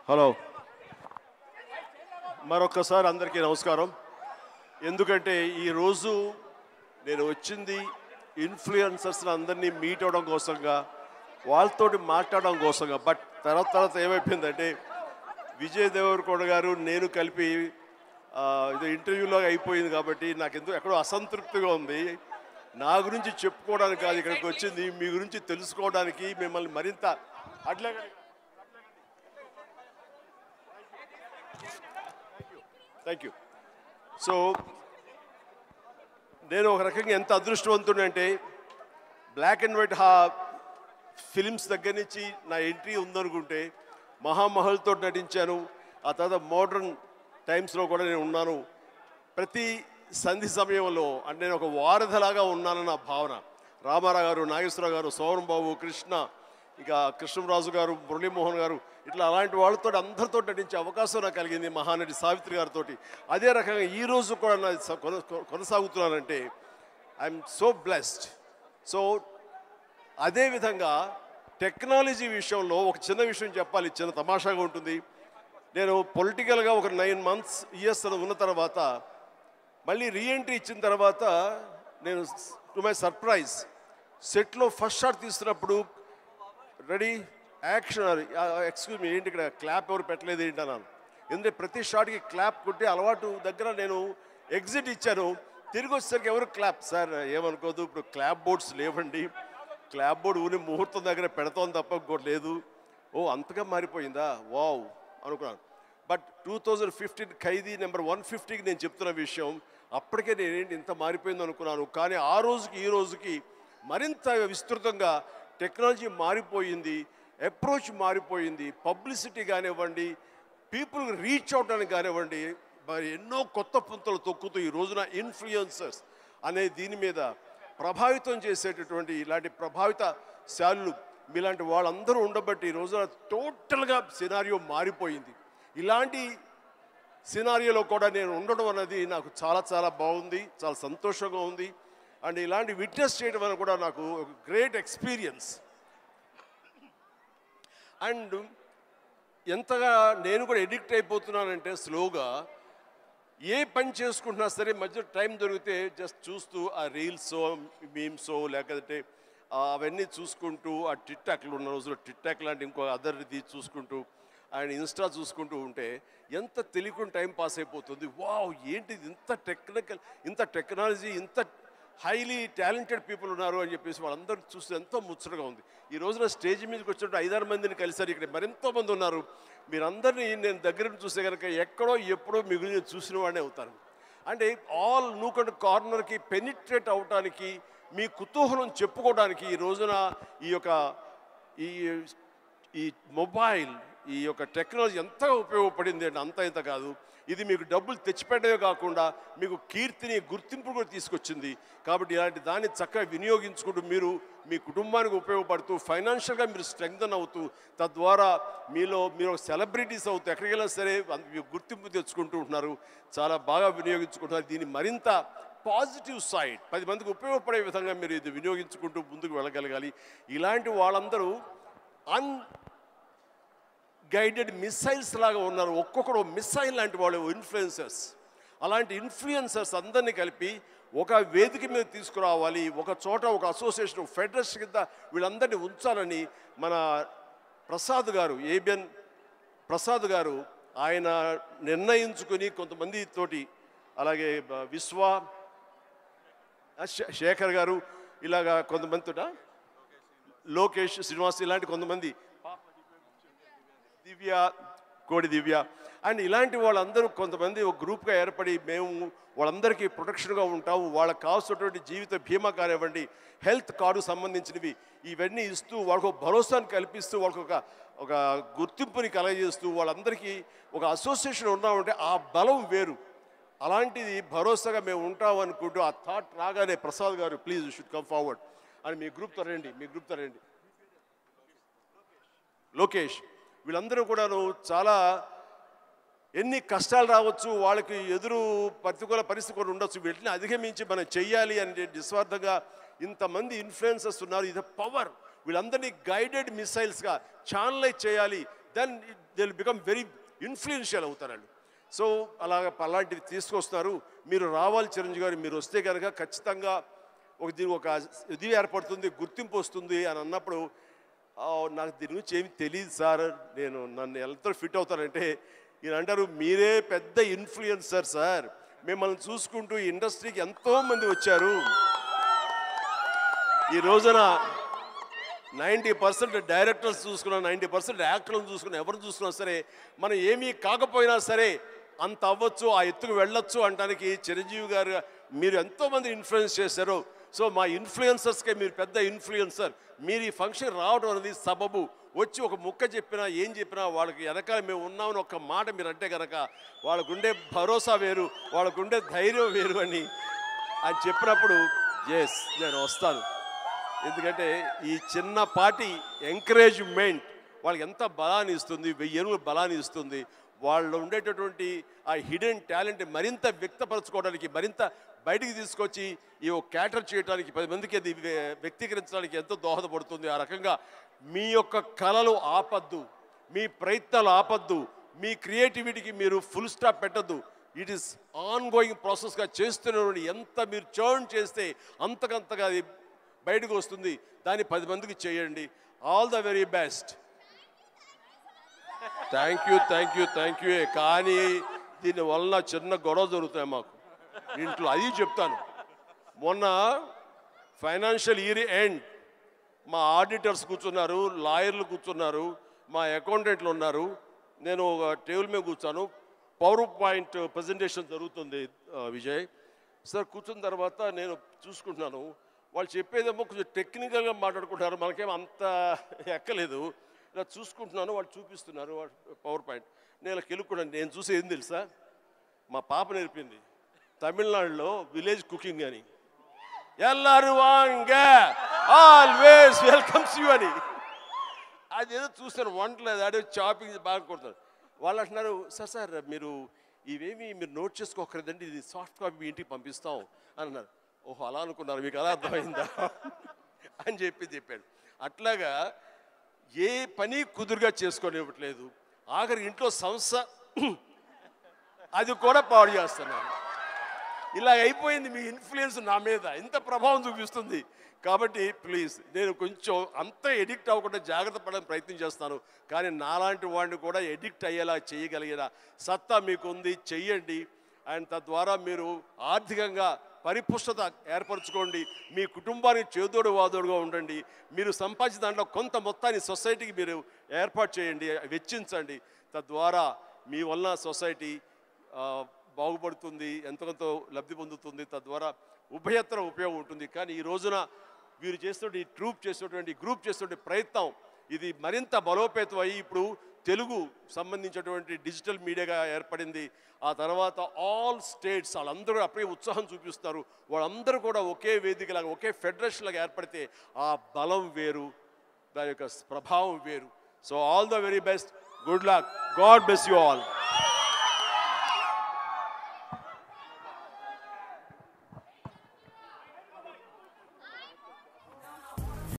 Hello, మరొకసారి అందరికీ నమస్కారం. ఎందుకంటే ఈరోజు నేను వచ్చింది ఇన్ఫ్లుయెన్సర్స్ అందరినీ మీట్ అవ్వడం కోసంగా, వాళ్ళతోటి మాట్లాడడం కోసంగా. బట్ తర్వాత ఏమైపోయిందంటే విజయ్ దేవరకొండ గారు నేను కలిపి ఇది ఇంటర్వ్యూలో అయిపోయింది కాబట్టి నాకు ఎందుకు ఎక్కడో అసంతృప్తిగా ఉంది. నా గురించి చెప్పుకోవడానికి కాదు ఇక్కడికి వచ్చింది, మీ గురించి తెలుసుకోవడానికి, మిమ్మల్ని మరింత అట్లాగే. Thank you. సో నేను ఒక రకంగా ఎంత అదృష్టవంతుడంటే బ్లాక్ అండ్ వైట్ ఫిలిమ్స్ దగ్గర నుంచి నా ఎంట్రీ ఉందనుకుంటే మహామహల్తో నటించాను. ఆ తర్వాత మోడర్న్ టైమ్స్లో కూడా నేను ఉన్నాను. ప్రతి సంధి సమయంలో అంటే నేను ఒక వారధిలాగా ఉన్నానన్న భావన. రామారావు గారు, నాగేశ్వరరావు గారు, సోమన్ బాబు, కృష్ణ, ఇక కృష్ణరాజు గారు, మురళీమోహన్ గారు, ఇట్లా అలాంటి వాళ్ళతో అందరితో నటించే అవకాశం నాకు కలిగింది, మహానటి సావిత్రి గారితో. అదే రకంగా ఈరోజు కూడా నా కొనసాగుతున్నానంటే ఐఎమ్ సో బ్లెస్డ్. సో అదేవిధంగా టెక్నాలజీ విషయంలో ఒక చిన్న విషయం చెప్పాలి, చిన్న తమాషాగా ఉంటుంది. నేను పొలిటికల్గా ఒక 9 months ఇయర్స్ ఉన్న తర్వాత మళ్ళీ రీఎంట్రీ ఇచ్చిన తర్వాత నేను టు మై సర్ప్రైజ్ సెట్లో ఫస్ట్ షాట్ తీస్తున్నప్పుడు రెడీ యాక్షన్, ఎక్స్క్యూజ్ మీ, ఏంటి ఇక్కడ క్లాప్ ఎవరు పెట్టలేదు ఏంటి అన్నాను. ఎందుకంటే ప్రతి షాట్కి క్లాప్ కొట్టి అలవాటు దగ్గర నేను ఎగ్జిట్ ఇచ్చాను. తిరిగి వచ్చేసరికి ఎవరు క్లాప్, సార్ ఏమనుకోదు, ఇప్పుడు క్లాప్ బోర్డ్స్ లేవండి, క్లాప్ బోర్డు ఊరి ముహూర్తం దగ్గర పెడతాం తప్ప ఇంకోటి లేదు. ఓ అంతగా మారిపోయిందా, వావ్ అనుకున్నాను. బట్ 2015 ఖైదీ నెంబర్ 150కి నేను చెప్తున్న విషయం, అప్పటికే నేనేంటి ఇంత మారిపోయింది అనుకున్నాను. కానీ ఆ రోజుకి ఈ రోజుకి మరింత విస్తృతంగా టెక్నాలజీ మారిపోయింది, అప్రోచ్ మారిపోయింది. పబ్లిసిటీ కానివ్వండి, పీపుల్ రీచ్ అవడానికి కానివ్వండి, మరి ఎన్నో కొత్త పుంతలు తొక్కుతూ ఈ రోజున ఇన్ఫ్లుయెన్సర్స్ అనే దీని మీద ప్రభావితం చేసేటటువంటి ఇలాంటి ప్రభావిత శాలులు మీలాంటి వాళ్ళందరూ ఉండబట్టి ఈ రోజున టోటల్గా సినారియో మారిపోయింది. ఇలాంటి సినారియోలో కూడా నేను ఉండడం అనేది నాకు చాలా చాలా బాగుంది, చాలా సంతోషంగా ఉంది. అండ్ ఇలాంటి విట్నెస్ చేయడం అనేది కూడా నాకు ఒక గ్రేట్ ఎక్స్పీరియన్స్. అండ్ ఎంతగా నేను కూడా ఎడిక్ట్ అయిపోతున్నానంటే స్లోగా ఏ పని చేసుకుంటున్నా సరే మధ్య టైం దొరికితే జస్ట్ చూస్తూ ఆ రీల్సో మీమ్సో లేకపోతే అవన్నీ చూసుకుంటూ ఆ టిక్ టాక్లు ఉన్న రోజుల్లో టిక్ టాక్ లాంటి ఇంకో అదర్ది చూసుకుంటూ అండ్ ఇన్స్టా చూసుకుంటూ ఉంటే ఎంత తెలియకుండా టైం పాస్ అయిపోతుంది. వావ్ ఏంటిది, ఇంత టెక్నాలజీ, ఇంత హైలీ టాలెంటెడ్ పీపుల్ ఉన్నారు అని చెప్పేసి వాళ్ళందరూ చూస్తే ఎంతో ముచ్చటగా ఉంది. ఈ రోజున స్టేజ్ మీదకి వచ్చినట్టు 5-6 మందిని కలిసారు, ఇక్కడ మరెంతో మంది ఉన్నారు. మీరందరినీ నేను దగ్గర చూస్తే కనుక ఎక్కడో ఎప్పుడో మీ గురించి చూసిన వాడినే అవుతాను. అంటే ఆల్ నూక్ అండ్ కార్నర్కి పెనిట్రేట్ అవడానికి, మీ కుతూహలం చెప్పుకోవడానికి ఈ రోజున ఈ మొబైల్, ఈ యొక్క టెక్నాలజీ ఎంతగా ఉపయోగపడింది అంటే అంత ఇంత కాదు. ఇది మీకు డబ్బులు తెచ్చిపెట్టమే కాకుండా మీకు కీర్తిని, గుర్తింపు కూడా తీసుకొచ్చింది. కాబట్టి ఇలాంటి దాన్ని చక్కగా వినియోగించుకుంటూ మీరు మీ కుటుంబానికి ఉపయోగపడుతూ ఫైనాన్షియల్గా మీరు స్ట్రెంగ్తన్ అవుతూ తద్వారా మీరు సెలబ్రిటీస్ అవుతూ ఎక్కడికి వెళ్ళినా సరే గుర్తింపు తెచ్చుకుంటూ ఉంటున్నారు, చాలా బాగా వినియోగించుకుంటున్నారు. దీన్ని మరింత పాజిటివ్ సైడ్ 10 మందికి ఉపయోగపడే విధంగా మీరు ఇది వినియోగించుకుంటూ ముందుకు వెళ్ళగలగాలి. ఇలాంటి వాళ్ళందరూ గైడెడ్ మిసైల్స్ లాగా ఉన్నారు. ఒక్కొక్కడు మిసైల్ లాంటి వాళ్ళు ఇన్ఫ్లుయెన్సర్స్. అలాంటి ఇన్ఫ్లుయెన్సర్స్ అందరినీ కలిపి ఒక వేదిక మీద తీసుకురావాలి, ఒక చోట ఒక అసోసియేషన్, ఫెడరేషన్ కింద వీళ్ళందరినీ ఉంచాలని మన ప్రసాద్ గారు, ఏబిఎన్ ప్రసాద్ గారు ఆయన నిర్ణయించుకుని కొంతమంది తోటి, అలాగే శేఖర్ గారు, ఇలాగా కొంతమందితో లోకేష్, శ్రీనివాస్, ఇలాంటి కొంతమంది, దివ్య, కోడి దివ్య అండ్ ఇలాంటి వాళ్ళందరూ కొంతమంది ఒక గ్రూప్గా ఏర్పడి మేము వాళ్ళందరికీ ప్రొటెక్షన్గా ఉంటాము, వాళ్ళకి కావాల్సినటువంటి జీవిత బీమా కానివ్వండి, హెల్త్ కార్డు సంబంధించినవి ఇవన్నీ ఇస్తూ వాళ్ళకు భరోసాను కల్పిస్తూ వాళ్ళకు ఒక గుర్తింపుని కలగజేస్తూ వాళ్ళందరికీ ఒక అసోసియేషన్ ఉన్నామంటే ఆ బలం వేరు. అలాంటిది భరోసాగా మేము ఉంటామనుకుంటూ ఆ థాట్ రాగానే ప్రసాద్ గారు please you should come forward అని మీ గ్రూప్తో రండి, లోకేష్, వీళ్ళందరూ కూడాను చాలా ఎన్ని కష్టాలు రావచ్చు, వాళ్ళకి ఎదురు ప్రతికూల పరిస్థితి కూడా ఉండొచ్చు, వీటిని అధిగమించి మనం చెయ్యాలి అని నిస్వార్థంగా ఇంతమంది ఇన్ఫ్లుయెన్సర్స్ ఉన్నారు. ఇది పవర్. వీళ్ళందరినీ గైడెడ్ మిసైల్స్గా ఛానలైజ్ చేయాలి, then they will become very influential అవుతారండి. సో అలాంటివి తీసుకొస్తున్నారు. మీరు రావాలి చిరంజీవి గారు, మీరు వస్తే కనుక ఖచ్చితంగా దీనికి ఒక ఇది ఏర్పడుతుంది, గుర్తింపు వస్తుంది అని అన్నప్పుడు నాకు దీని గురించి ఏమి తెలియదు సార్, నన్ను ఎంతో ఫిట్ అవుతానంటే ఈయన అంటారు, మీరే పెద్ద ఇన్ఫ్లుయెన్సర్ సార్, మిమ్మల్ని చూసుకుంటూ ఈ ఇండస్ట్రీకి ఎంతోమంది వచ్చారు. ఈ రోజున 90% డైరెక్టర్స్ చూసుకున్నా, 90% యాక్టర్లను చూసుకున్నా, ఎవరు చూసుకున్నా సరే మనం ఏమీ కాకపోయినా సరే అంత అవ్వచ్చు, ఆ ఎత్తుకు వెళ్ళొచ్చు అనడానికి చిరంజీవి గారు మీరు ఎంతోమంది ఇన్ఫ్లుయెన్స్ చేశారు. సో మా ఇన్ఫ్లుయెన్సర్స్కే మీరు పెద్ద ఇన్ఫ్లుయెన్సర్. మీరు ఈ ఫంక్షన్ రావడం అనేది సబబు. వచ్చి ఒక ముక్క చెప్పినా ఏం చెప్పినా వాళ్ళకి వెనకాల మేము ఉన్నామని ఒక్క మాట మీరు అంటే కనుక వాళ్ళకుండే భరోసా వేరు, వాళ్ళకుండే ధైర్యం వేరు అని చెప్పినప్పుడు ఎస్ నేను వస్తాను. ఎందుకంటే ఈ చిన్నపాటి ఎంకరేజ్మెంట్ వాళ్ళకి ఎంత బలాన్ని ఇస్తుంది, 1000 ఏనుగుల బలాన్ని ఇస్తుంది. వాళ్ళు ఉండేటటువంటి ఆ హిడెన్ టాలెంట్ మరింత వ్యక్తపరచుకోవడానికి, మరింత బయటికి తీసుకొచ్చి ఈ క్యాటర్ చేయడానికి, 10 మందికి అది వ్యక్తీకరించడానికి ఎంతో దోహదపడుతుంది. ఆ రకంగా మీ యొక్క కళలు ఆపద్దు, మీ ప్రయత్నాలు ఆపద్దు, మీ క్రియేటివిటీకి మీరు ఫుల్ స్టాప్ పెట్టద్దు. ఇట్ ఈస్ ఆన్ గోయింగ్ ప్రాసెస్గా చేస్తున్న ఎంత మీరు చర్న్ చేస్తే అంతకంతగా అది బయటకు వస్తుంది. దాన్ని 10 మందికి చేయండి. All the very best. Thank you. కానీ దీనివల్ల చిన్న గొడవ జరుగుతాయి మాకు ఇంట్లో, అది చెప్తాను. మొన్న ఫైనాన్షియల్ ఇయర్ ఎండ్ మా ఆడిటర్స్ కూర్చున్నారు, లాయర్లు కూర్చున్నారు, మా అకౌంటెంట్లు ఉన్నారు, నేను ఒక టేబుల్ మీద కూర్చాను. పవర్ పాయింట్ ప్రజెంటేషన్ జరుగుతుంది విజయ్ సార్. కూర్చున్న తర్వాత నేను చూసుకుంటున్నాను, వాళ్ళు చెప్పేదేమో కొంచెం టెక్నికల్గా మాట్లాడుకుంటున్నారు, మనకేమో అంత ఎక్కలేదు. ఇలా చూసుకుంటున్నాను, వాళ్ళు చూపిస్తున్నారు పవర్ పాయింట్. నేను ఇలా కెలుక్కున్నాను. నేను చూసి ఏం తెలుసా, మా పాప నేర్పింది తమిళనాడులో విలేజ్ కుకింగ్ అని. ఎల్లారు వాంగ ఆల్వేస్ వెల్కమ్స్ యూ అని. అదేదో చూస్తాను, వంటలేదు అదే చాపింగ్ బాగా కొడతారు. వాళ్ళు అంటున్నారు, సార్ మీరు ఇవేమి మీరు నోట్ చేసుకోకర్లేదండి, ఇది సాఫ్ట్ కాపీ మీ ఇంటికి పంపిస్తాం అని అన్నారు. ఓహో అలా అనుకున్నారు, మీకు అలా అర్థమైందా అని చెప్పాడు. అట్లాగా ఏ పని కుదురుగా చేసుకోనివ్వట్లేదు. ఆఖరి ఇంట్లో సంస్థ అది కూడా పాడు చేస్తున్నారు. ఇలా అయిపోయింది మీ ఇన్ఫ్లుయెన్స్ నా మీద, ఇంత ప్రభావం చూపిస్తుంది. కాబట్టి ప్లీజ్ నేను కొంచెం అంత ఎడిక్ట్ అవ్వకుండా జాగ్రత్త పడడానికి ప్రయత్నం చేస్తాను. కానీ నాలాంటి వాడిని కూడా ఎడిక్ట్ అయ్యేలా చేయగలిగిన సత్తా మీకు ఉంది, చెయ్యండి. అండ్ తద్వారా మీరు ఆర్థికంగా పరిపుష్టత ఏర్పరచుకోండి, మీ కుటుంబానికి చేదోడు వాదోడుగా ఉండండి. మీరు సంపాదించిన దాంట్లో కొంత మొత్తాన్ని సొసైటీకి మీరు ఏర్పాటు చేయండి, వెచ్చించండి. తద్వారా మీ వల్ల సొసైటీ బాగుపడుతుంది, ఎంతకంతో లబ్ధి పొందుతుంది. తద్వారా ఉభయత్ర ఉపయోగం ఉంటుంది. కానీ ఈ రోజున వీరు చేస్తున్న గ్రూప్ చేస్తున్న ప్రయత్నం ఇది మరింత బలోపేతం అయ్యి ఇప్పుడు తెలుగు సంబంధించినటువంటి డిజిటల్ మీడియాగా ఏర్పడింది. ఆ తర్వాత ఆల్ స్టేట్స్ వాళ్ళందరూ అప్పుడే ఉత్సాహం చూపిస్తారు. వాళ్ళందరూ కూడా ఒకే వేదికలాగా, ఒకే ఫెడరేషన్ లాగా ఏర్పడితే ఆ బలం వేరు, దాని యొక్క ప్రభావం వేరు. So all the very best, good luck, God bless you all.